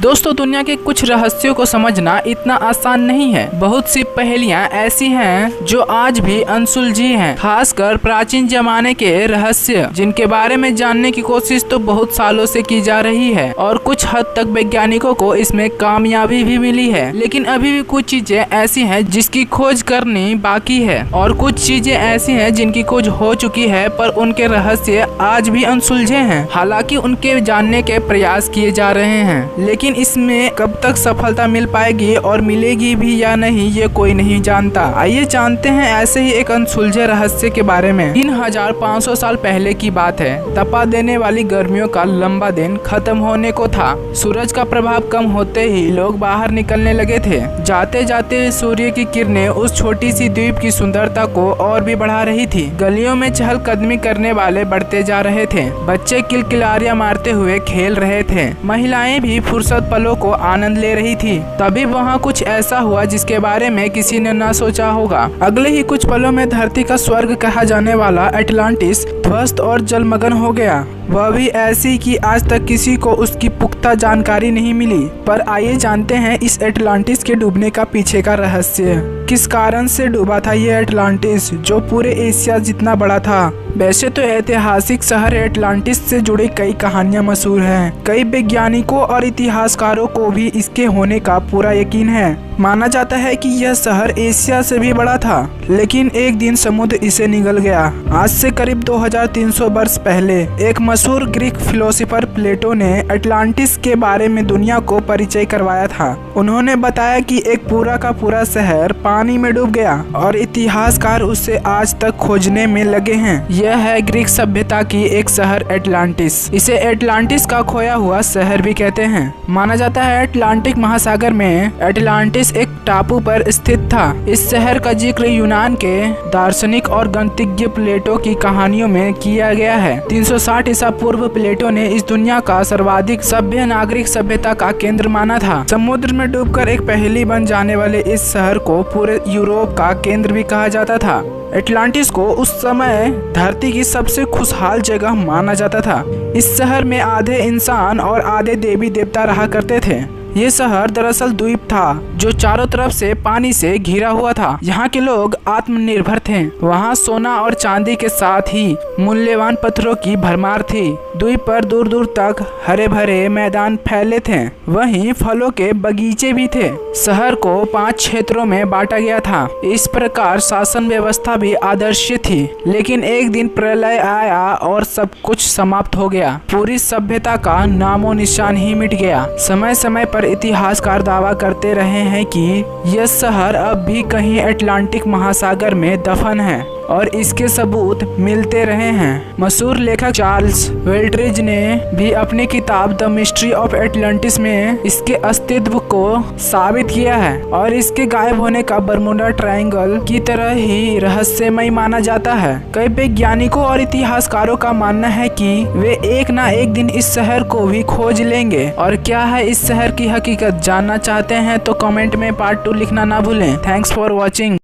दोस्तों, दुनिया के कुछ रहस्यों को समझना इतना आसान नहीं है। बहुत सी पहेलियां ऐसी हैं जो आज भी अनसुलझी हैं, खासकर प्राचीन जमाने के रहस्य जिनके बारे में जानने की कोशिश तो बहुत सालों से की जा रही है और कुछ हद तक वैज्ञानिकों को इसमें कामयाबी भी मिली है। लेकिन अभी भी कुछ चीजें ऐसी हैं जिसकी खोज करनी बाकी है और कुछ चीजें ऐसी हैं जिनकी खोज हो चुकी है पर उनके रहस्य आज भी अनसुलझे हैं। हालांकि उनके जानने के प्रयास किए जा रहे हैं, लेकिन इसमें कब तक सफलता मिल पाएगी और मिलेगी भी या नहीं ये कोई नहीं जानता। आइए जानते हैं ऐसे ही एक अनसुलझे रहस्य के बारे में। 3500 साल पहले की बात है। तपा देने वाली गर्मियों का लंबा दिन खत्म होने को था। सूरज का प्रभाव कम होते ही लोग बाहर निकलने लगे थे। जाते जाते सूर्य की किरणें उस छोटी सी द्वीप की सुंदरता को और भी बढ़ा रही थी। गलियों में चहलकदमी करने वाले बढ़ते जा रहे थे। बच्चे किलकिलारियां मारते हुए खेल रहे थे। महिलाएं भी फुर्सत पलों को आनंद ले रही थी। तभी वहाँ कुछ ऐसा हुआ जिसके बारे में किसी ने न सोचा होगा। अगले ही कुछ पलों में धरती का स्वर्ग कहा जाने वाला अटलांटिस ध्वस्त और जलमग्न हो गया। वह भी ऐसी कि आज तक किसी को उसकी पुख्ता जानकारी नहीं मिली। पर आइए जानते हैं इस अटलांटिस के डूबने का पीछे का रहस्य। किस कारण से डूबा था ये अटलांटिस जो पूरे एशिया जितना बड़ा था। वैसे तो ऐतिहासिक शहर अटलांटिस से जुड़ी कई कहानियां मशहूर हैं। कई वैज्ञानिकों और इतिहासकारों को भी इसके होने का पूरा यकीन है। माना जाता है कि यह शहर एशिया से भी बड़ा था, लेकिन एक दिन समुद्र इसे निगल गया। आज से करीब 2300 वर्ष पहले एक मशहूर ग्रीक फिलोसोफर प्लेटो ने अटलांटिस के बारे में दुनिया को परिचय करवाया था। उन्होंने बताया कि एक पूरा का पूरा शहर पानी में डूब गया और इतिहासकार उसे आज तक खोजने में लगे हैं। यह है ग्रीक सभ्यता की एक शहर अटलांटिस। इसे अटलांटिस का खोया हुआ शहर भी कहते हैं। माना जाता है अटलांटिक महासागर में अटलांटिस एक टापू पर स्थित था। इस शहर का जिक्र यूनान के दार्शनिक और गणितज्ञ प्लेटो की कहानियों में किया गया है। 360 ईसा पूर्व प्लेटो ने इस दुनिया का सर्वाधिक सभ्य नागरिक सभ्यता का केंद्र माना था। समुद्र में डूबकर एक पहेली बन जाने वाले इस शहर को पूरे यूरोप का केंद्र भी कहा जाता था। अटलांटिस को उस समय धरती की सबसे खुशहाल जगह माना जाता था। इस शहर में आधे इंसान और आधे देवी देवता रहा करते थे। ये शहर दरअसल द्वीप था जो चारों तरफ से पानी से घिरा हुआ था। यहाँ के लोग आत्मनिर्भर थे। वहाँ सोना और चांदी के साथ ही मूल्यवान पत्थरों की भरमार थी। द्वीप पर दूर दूर तक हरे भरे मैदान फैले थे। वहीं फलों के बगीचे भी थे। शहर को 5 क्षेत्रों में बांटा गया था। इस प्रकार शासन व्यवस्था भी आदर्श थी। लेकिन एक दिन प्रलय आया और सब कुछ समाप्त हो गया। पूरी सभ्यता का नामो निशान ही मिट गया। समय समय पर इतिहासकार दावा करते रहे हैं कि यह शहर अब भी कहीं अटलांटिक महासागर में दफन है और इसके सबूत मिलते रहे हैं। मशहूर लेखक चार्ल्स वेल्ट्रिज ने भी अपनी किताब द मिस्ट्री ऑफ अटलांटिस में इसके अस्तित्व को साबित किया है और इसके गायब होने का बरमुडा ट्रायंगल की तरह ही रहस्यमय माना जाता है। कई वैज्ञानिकों और इतिहासकारों का मानना है कि वे एक ना एक दिन इस शहर को भी खोज लेंगे। और क्या है इस शहर की हकीकत जानना चाहते हैं तो कमेंट में पार्ट 2 लिखना ना भूलें। Thanks for watching.